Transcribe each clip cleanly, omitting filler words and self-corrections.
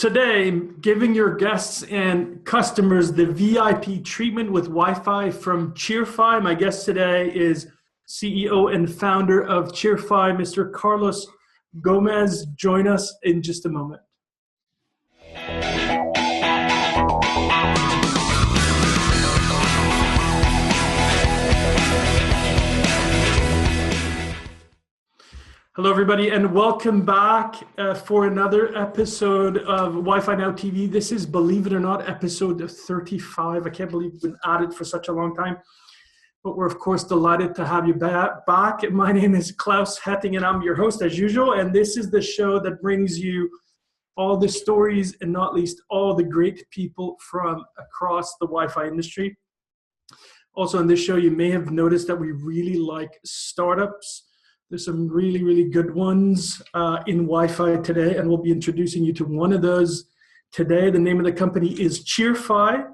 Today, giving your guests and customers the VIP treatment with Wi-Fi from Cheerfy. My guest today is CEO and founder of Cheerfy, Mr. Carlos Gomez. Join us in just a moment. Hello, everybody, and welcome back for another episode of Wi-Fi Now TV. This is, believe it or not, episode 35. I can't believe we've been at it for such a long time, but we're, of course, delighted to have you back. My name is Claus Hetting, and I'm your host, as usual, and this is the show that brings you all the stories and not least all the great people from across the Wi-Fi industry. Also, on this show, you may have noticed that we really like startups. There's some really, really good ones in Wi-Fi today, and we'll be introducing you to one of those today. The name of the company is Cheerfy.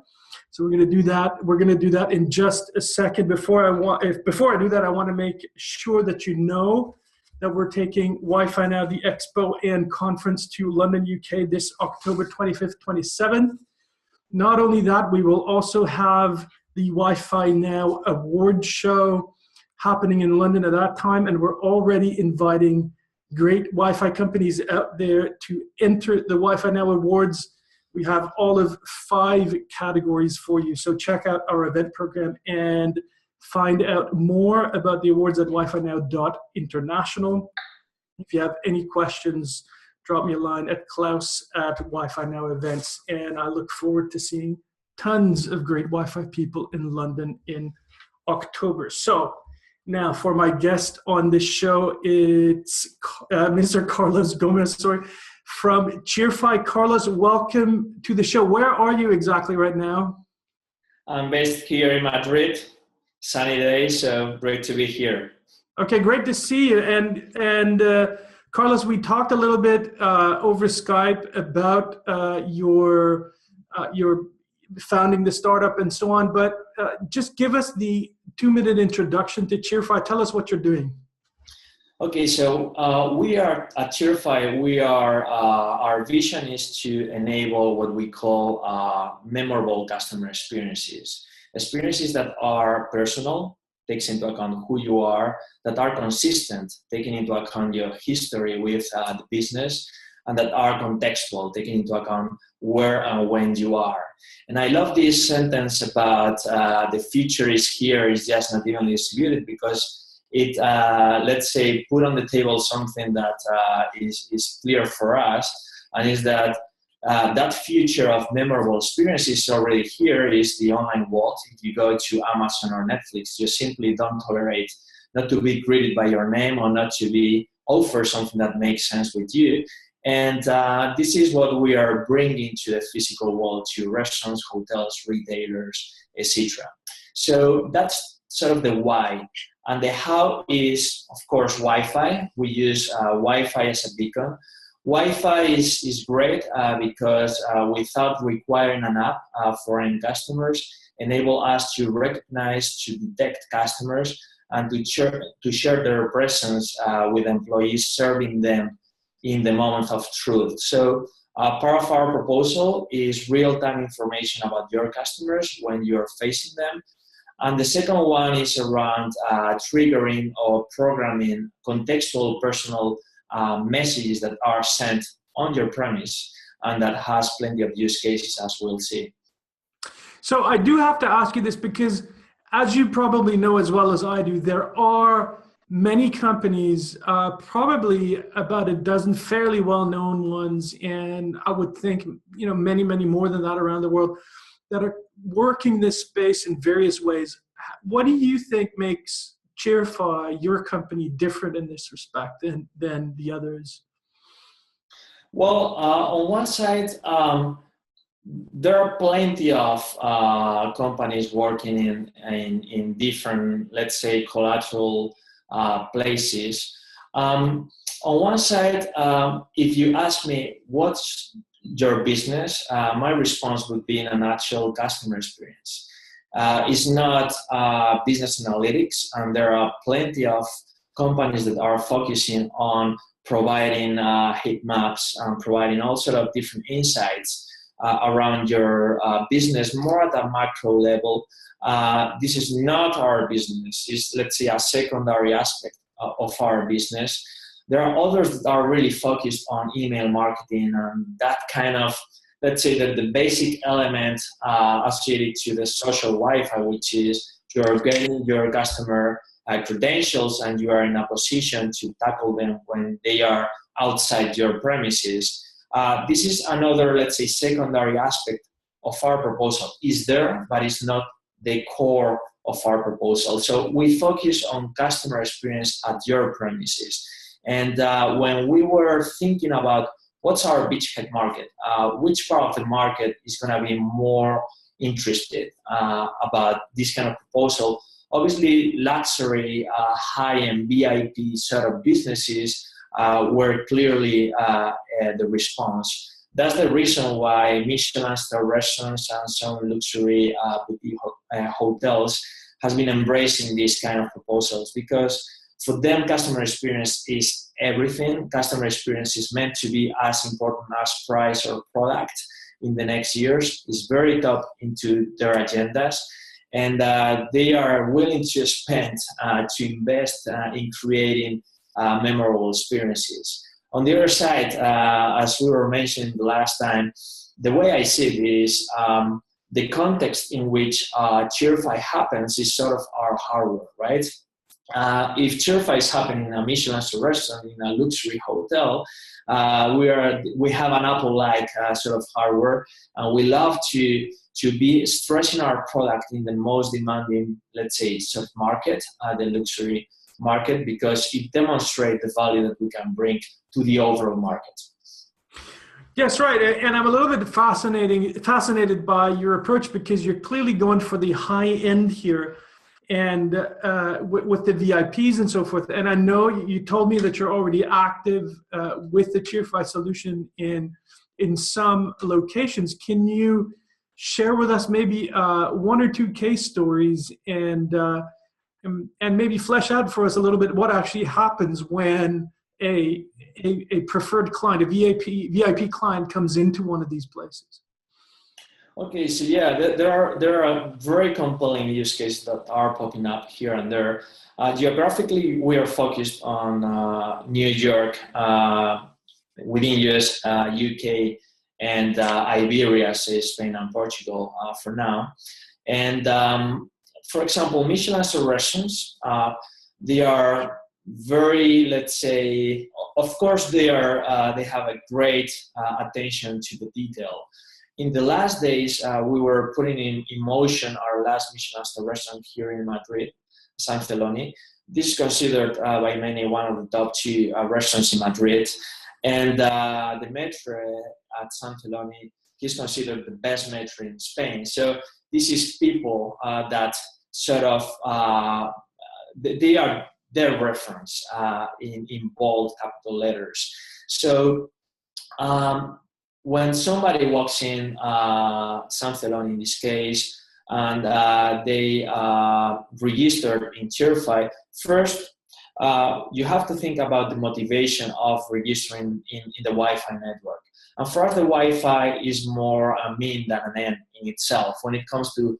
So we're going to do that. We're going to do that in just a second. Before I do that, I want to make sure that you know that we're taking Wi-Fi Now, the Expo and Conference to London, UK this October 25th, 27th. Not only that, we will also have the Wi-Fi Now Award Show happening in London at that time, and we're already inviting great Wi-Fi companies out there to enter the Wi-Fi Now Awards. We have all of 5 categories for you, so check out our event program and find out more about the awards at wifinow.international. If you have any questions, drop me a line at Klaus@Wi-Fi Now Events, and I look forward to seeing tons of great Wi-Fi people in London in October. So now, for my guest on this show, it's Mr. Carlos Gomez, from Cheerfy. Carlos, welcome to the show. Where are you exactly right now? I'm based here in Madrid. Sunny day, so great to be here. Okay, great to see you. And Carlos, we talked a little bit over Skype about your founding the startup and so on, but just give us the 2-minute introduction to Cheerfy. Tell us what you're doing. Okay, so we are at Cheerfy. Our vision is to enable what we call memorable customer experiences that are personal, takes into account who you are, that are consistent, taking into account your history with the business, and that are contextual, taking into account where and when you are. And I love this sentence about the future is here, is just not evenly distributed, because it, let's say, put on the table something that is clear for us, and is that that future of memorable experiences already here is the online world. If you go to Amazon or Netflix, you simply don't tolerate not to be greeted by your name or not to be offered something that makes sense with you. And this is what we are bringing to the physical world, to restaurants, hotels, retailers, etc. So that's sort of the why. And the how is, of course, Wi-Fi. We use Wi-Fi as a beacon. Wi-Fi is great because without requiring an app for end customers, enable us to recognize, to detect customers, and to share their presence with employees, serving them in the moment of truth. So part of our proposal is real-time information about your customers when you're facing them. And the second one is around triggering or programming contextual personal messages that are sent on your premise, and that has plenty of use cases, as we'll see. So I do have to ask you this because, as you probably know as well as I do, there are many companies, probably about a dozen fairly well-known ones, and I would think, many, many more than that around the world, that are working this space in various ways. What do you think makes Cheerfy, your company, different in this respect than the others? Well, on one side, there are plenty of companies working in different, let's say, collateral places. On one side, if you ask me what's your business, my response would be in a nutshell, customer experience. It's not business analytics, and there are plenty of companies that are focusing on providing heat maps, providing all sort of different insights around your business, more at a macro level. This is not our business. It's, let's say, a secondary aspect of our business. There are others that are really focused on email marketing and that kind of, let's say, that the basic element associated to the social Wi-Fi, which is you're getting your customer credentials and you are in a position to tackle them when they are outside your premises. This is another, let's say, secondary aspect of our proposal. Is there, but it's not the core of our proposal. So we focus on customer experience at your premises. And when we were thinking about what's our beachhead market, which part of the market is going to be more interested about this kind of proposal, obviously luxury, high-end VIP sort of businesses were clearly the response. That's the reason why Michelin star restaurants and some luxury boutique hotels has been embracing these kind of proposals, because for them, customer experience is everything. Customer experience is meant to be as important as price or product in the next years. It's very top into their agendas. And they are willing to spend, to invest in creating memorable experiences. On the other side, as we were mentioning the last time, the way I see it is the context in which Cheerfy happens is sort of our hardware, right? If Cheerfy is happening in a Michelin restaurant, in a luxury hotel, we have an Apple-like sort of hardware, and we love to be stretching our product in the most demanding, let's say, sort of market, the luxury market, because it demonstrates the value that we can bring to the overall market. Yes, right. And I'm a little bit fascinated by your approach, because you're clearly going for the high end here, and with the VIPs and so forth. And I know you told me that you're already active with the Cheerfy solution in some locations. Can you share with us maybe one or two case stories and maybe flesh out for us a little bit what actually happens when a preferred client, a VIP client, comes into one of these places? Okay, so yeah, there are very compelling use cases that are popping up here and there. Geographically, we are focused on New York, within US, UK, and Iberia, say Spain and Portugal for now. And for example, Michelin star restaurants, they are very, let's say, of course they have a great attention to the detail. In the last days, we were putting in motion our last Michelin star restaurant here in Madrid, San Celoni. This is considered by many one of the top 2 restaurants in Madrid. And the maitre at San Celoni is considered the best maitre in Spain. So this is people that sort of, they are their reference in bold capital letters. So when somebody walks in San Celoni in this case, and they registered in Cheerfy, first you have to think about the motivation of registering in the Wi-Fi network. And for us, the Wi-Fi is more a mean than an end in itself when it comes to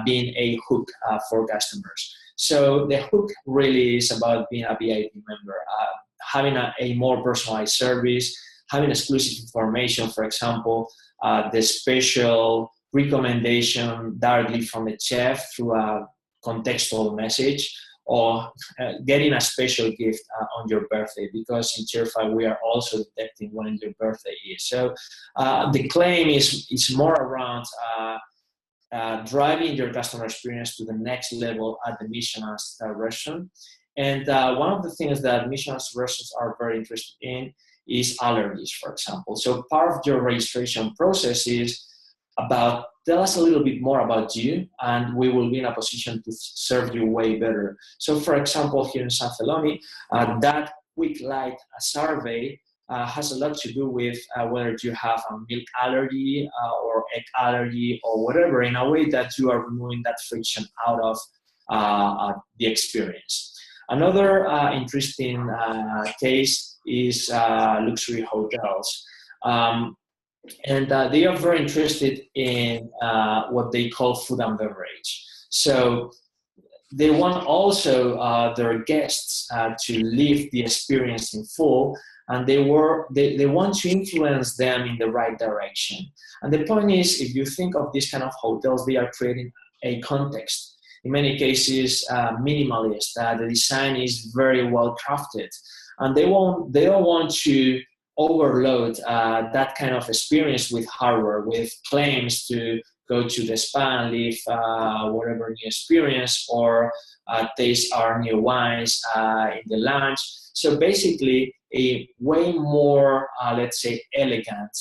being a hook for customers. So the hook really is about being a VIP member, having a more personalized service, having exclusive information, for example, the special recommendation directly from the chef through a contextual message, or getting a special gift on your birthday, because in Cheerfy we are also detecting when your birthday is. So the claim is more around driving your customer experience to the next level at the Michelin star restaurant. And one of the things that Michelin star restaurants are very interested in is allergies, for example. So part of your registration process is about, tell us a little bit more about you, and we will be in a position to serve you way better. So for example, here in San Celoni, that quick light survey has a lot to do with whether you have a milk allergy or egg allergy or whatever, in a way that you are removing that friction out of the experience. Another interesting case is luxury hotels. And they are very interested in what they call food and beverage. So they want also their guests to live the experience in full, and they want to influence them in the right direction. And the point is, if you think of these kind of hotels, they are creating a context. In many cases, minimalist. The design is very well crafted, and they don't want to overload that kind of experience with hardware, with claims to go to the spa and live whatever new experience, or taste our new wines in the lounge. So basically, a way more, let's say, elegant,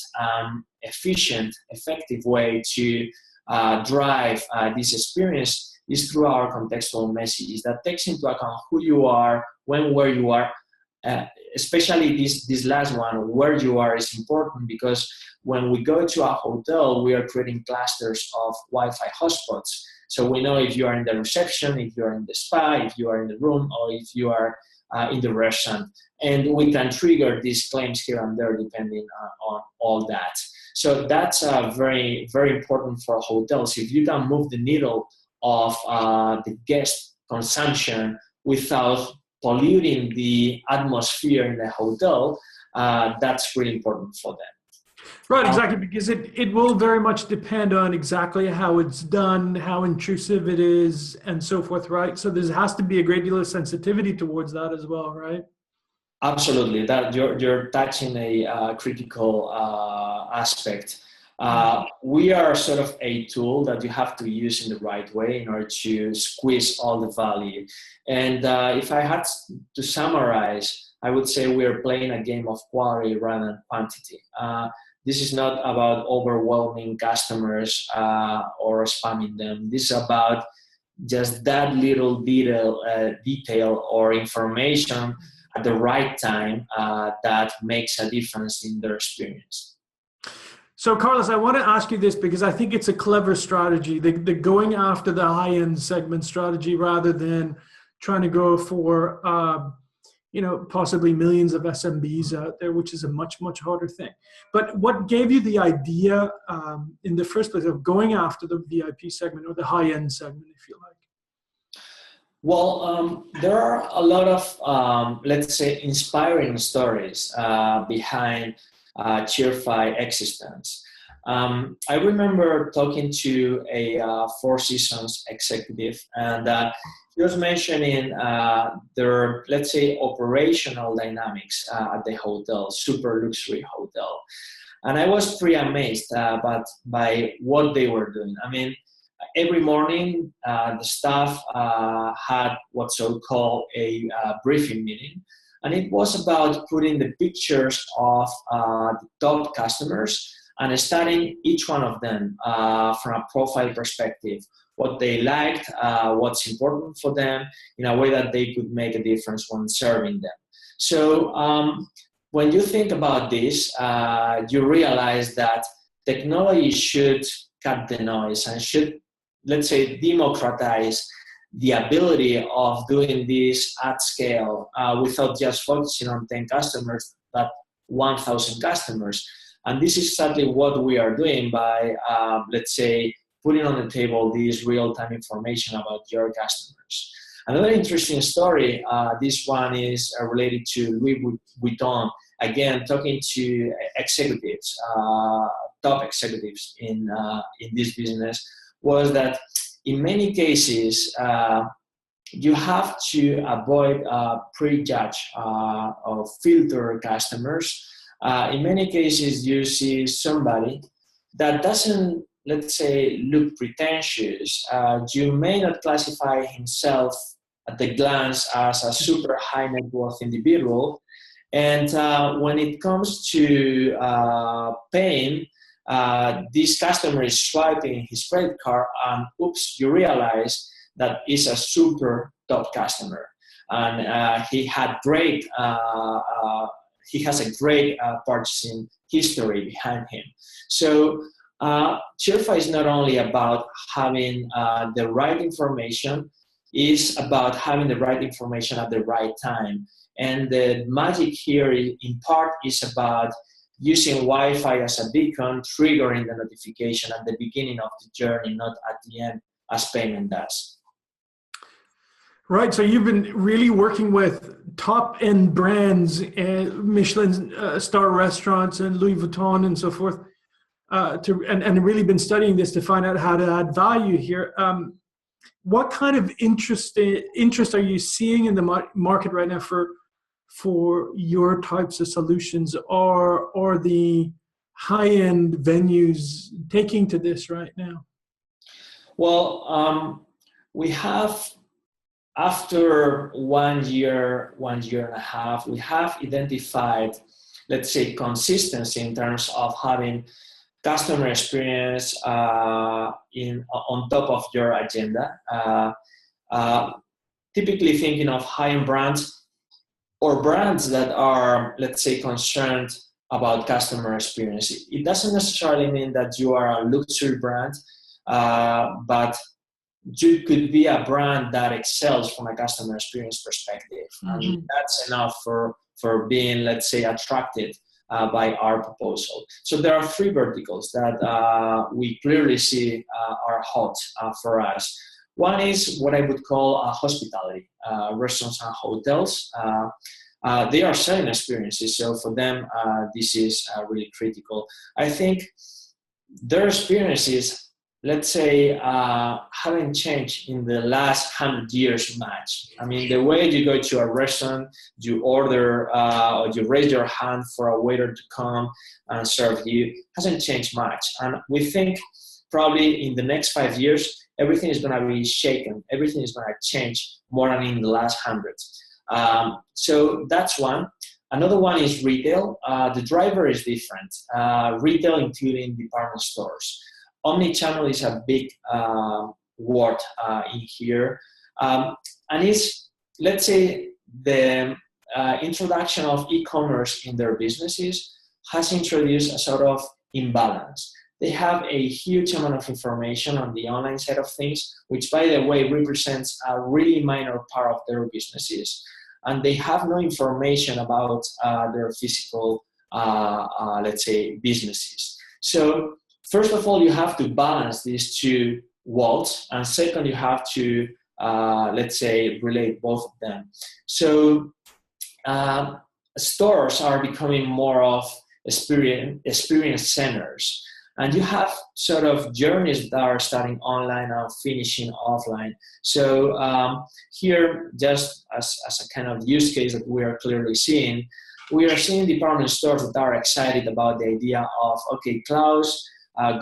efficient, effective way to drive this experience is through our contextual messages that takes into account who you are, when, where you are. Especially this last one, where you are, is important, because when we go to a hotel, we are creating clusters of Wi-Fi hotspots. So we know if you are in the reception, if you are in the spa, if you are in the room, or if you are in the restaurant. And we can trigger these claims here and there depending on all that. So that's very, very important for hotels. If you can move the needle of the guest consumption without polluting the atmosphere in the hotel, that's really important for them. Right, exactly, because it will very much depend on exactly how it's done, how intrusive it is, and so forth, right? So there has to be a great deal of sensitivity towards that as well, right? Absolutely, that you're touching a critical aspect. We are sort of a tool that you have to use in the right way in order to squeeze all the value. And if I had to summarize, I would say we are playing a game of quality rather than quantity. This is not about overwhelming customers or spamming them. This is about just that little detail or information at the right time that makes a difference in their experience. So, Carlos, I want to ask you this because I think it's a clever strategy, the going after the high-end segment strategy rather than trying to go for, possibly millions of SMBs out there, which is a much, much harder thing. But what gave you the idea in the first place of going after the VIP segment or the high-end segment, if you like? Well, there are a lot of, let's say, inspiring stories behind Cheerfy existence. I remember talking to a Four Seasons executive, and he was mentioning their, let's say, operational dynamics at the hotel, super luxury hotel. And I was pretty amazed by what they were doing. I mean, every morning, the staff had what's so-called a briefing meeting, and it was about putting the pictures of the top customers and studying each one of them from a profile perspective, what they liked, what's important for them, in a way that they could make a difference when serving them. So when you think about this, you realize that technology should cut the noise and should, let's say, democratize the ability of doing this at scale without just focusing on 10 customers, but 1,000 customers. And this is exactly what we are doing by, let's say, putting on the table this real-time information about your customers. Another interesting story, this one is related to Louis Vuitton. Again, talking to executives, top executives in this business, was that in many cases, you have to avoid prejudge or filter customers. In many cases, you see somebody that doesn't, let's say, look pretentious. You may not classify himself at the glance as a super high net worth individual. And when it comes to paying, this customer is swiping his credit card, and oops, you realize that is a super top customer, and he has a great purchasing history behind him. So Cheerfy is not only about having the right information, is about having the right information at the right time. And the magic here in part is about using Wi-Fi as a beacon, triggering the notification at the beginning of the journey, not at the end, as payment does. Right. So you've been really working with top-end brands, Michelin star restaurants and Louis Vuitton and so forth, and really been studying this to find out how to add value here. What kind of interest are you seeing in the market right now for your types of solutions, or the high-end venues taking to this right now? Well, we have, after 1 year, 1.5 years, we have identified, let's say, consistency in terms of having customer experience on top of your agenda. Typically thinking of high-end brands or brands that are, let's say, concerned about customer experience. It doesn't necessarily mean that you are a luxury brand, but you could be a brand that excels from a customer experience perspective. Mm-hmm. And that's enough for being, let's say, attracted by our proposal. So there are 3 verticals that we clearly see are hot for us. One is what I would call hospitality, restaurants and hotels. They are selling experiences, so for them, this is really critical. I think their experiences, let's say, haven't changed in the last 100 years much. I mean, the way you go to a restaurant, you order or you raise your hand for a waiter to come and serve you, hasn't changed much. And we think probably in the next 5 years, everything is going to be shaken. Everything is going to change more than in the last 100. So that's one. Another one is retail. The driver is different. Retail, including department stores. Omnichannel is a big word in here. And it's, let's say, the introduction of e-commerce in their businesses has introduced a sort of imbalance. They have a huge amount of information on the online side of things, which, by the way, represents a really minor part of their businesses. And they have no information about their physical, let's say, businesses. So first of all, you have to balance these 2 worlds. And second, you have to, let's say, relate both of them. So stores are becoming more of experience centers. And you have sort of journeys that are starting online and finishing offline. So here, just as a kind of use case that we are clearly seeing, we are seeing department stores that are excited about the idea of, okay, Klaus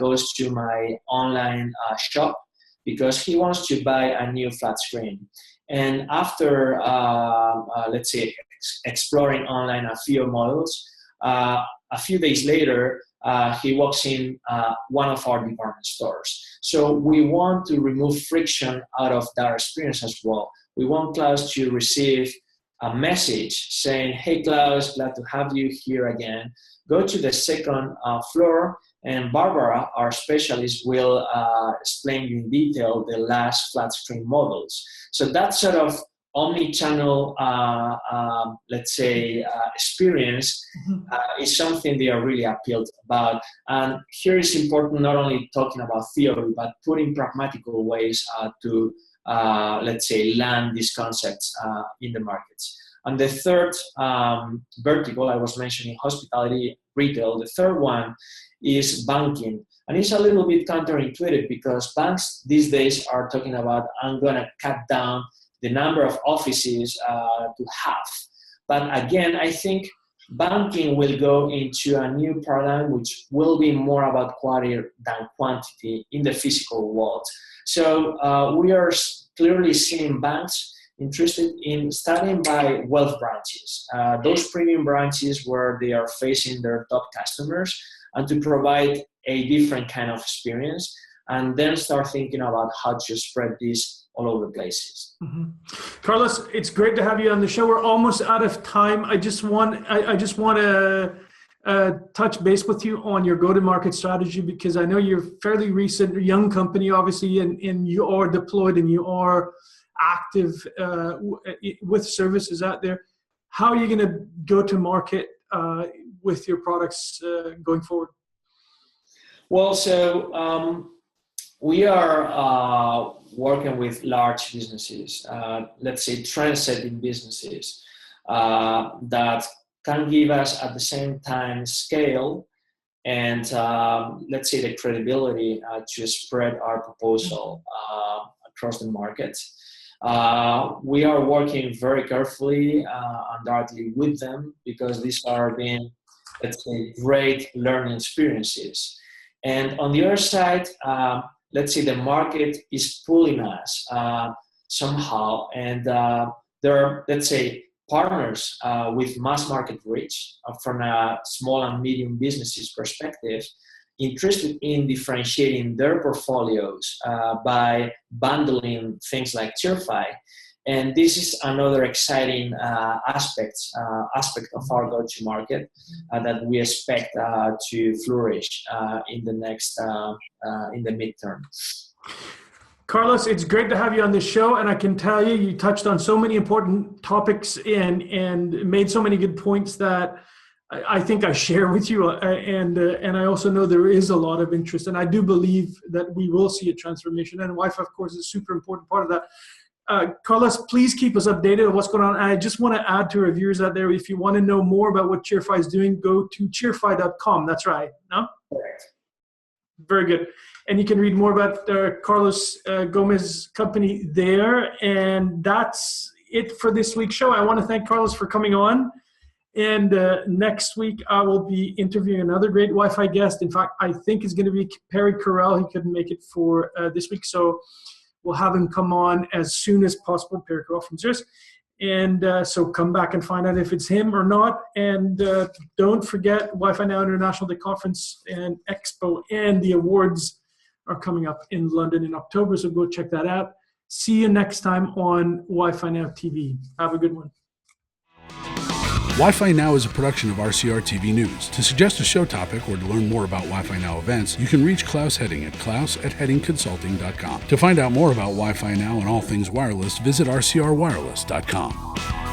goes to my online shop because he wants to buy a new flat screen. And after, let's say, exploring online a few models, a few days later, he walks in one of our department stores. So we want to remove friction out of that experience as well. We want Klaus to receive a message saying, hey, Klaus, glad to have you here again. Go to the second floor, and Barbara, our specialist, will explain you in detail the last flat screen models. So that sort of omni-channel, let's say, experience is something they are really appealed about. And here is important not only talking about theory, but putting pragmatical ways to, let's say, land these concepts in the markets. And the third vertical, I was mentioning hospitality, retail. The third one is banking. And it's a little bit counterintuitive because banks these days are talking about, I'm going to cut down the number of offices to half. But again, I think banking will go into a new paradigm which will be more about quality than quantity in the physical world. So we are clearly seeing banks interested in starting by wealth branches, those premium branches where they are facing their top customers, and to provide a different kind of experience, and then start thinking about how to spread this all over places. Mm-hmm. Carlos, it's great to have you on the show. We're almost out of time. I just want to touch base with you on your go-to-market strategy, because I know you're fairly recent, young company, obviously, and you are deployed and you are active with services out there. How are you going to go to market with your products going forward? Well, so we are working with large businesses, let's say trend-setting businesses that can give us at the same time scale and let's say the credibility to spread our proposal across the market. We are working very carefully, undoubtedly with them, because these are being, let's say, great learning experiences. And on the other side, let's say the market is pulling us somehow, and there are, let's say, partners with mass market reach from a small and medium businesses perspective, interested in differentiating their portfolios by bundling things like Cheerfy. And this is another exciting aspect of our go-to-market that we expect to flourish in the next, in the midterm. Carlos, it's great to have you on this show, and I can tell you, you touched on so many important topics and made so many good points that I think I share with you, and I also know there is a lot of interest, and I do believe that we will see a transformation, and Wi-Fi, of course, is a super important part of that. Carlos, please keep us updated on what's going on. And I just want to add to our viewers out there, if you want to know more about what Cheerfy is doing, go to cheerfy.com. That's right, no? Correct. Very good. And you can read more about Carlos Gomez's company there. And that's it for this week's show. I want to thank Carlos for coming on. And next week, I will be interviewing another great Wi-Fi guest. In fact, I think it's going to be Perry Correll. He couldn't make it for this week. So we'll have him come on as soon as possible, Perry Correll from Zurich. And so come back and find out if it's him or not. And don't forget Wi-Fi Now International, the conference and expo and the awards are coming up in London in October. So go check that out. See you next time on Wi-Fi Now TV. Have a good one. Wi-Fi Now is a production of RCR TV News. To suggest a show topic or to learn more about Wi-Fi Now events, you can reach Claus Hetting at klaus@hettingconsulting.com. To find out more about Wi-Fi Now and all things wireless, visit rcrwireless.com.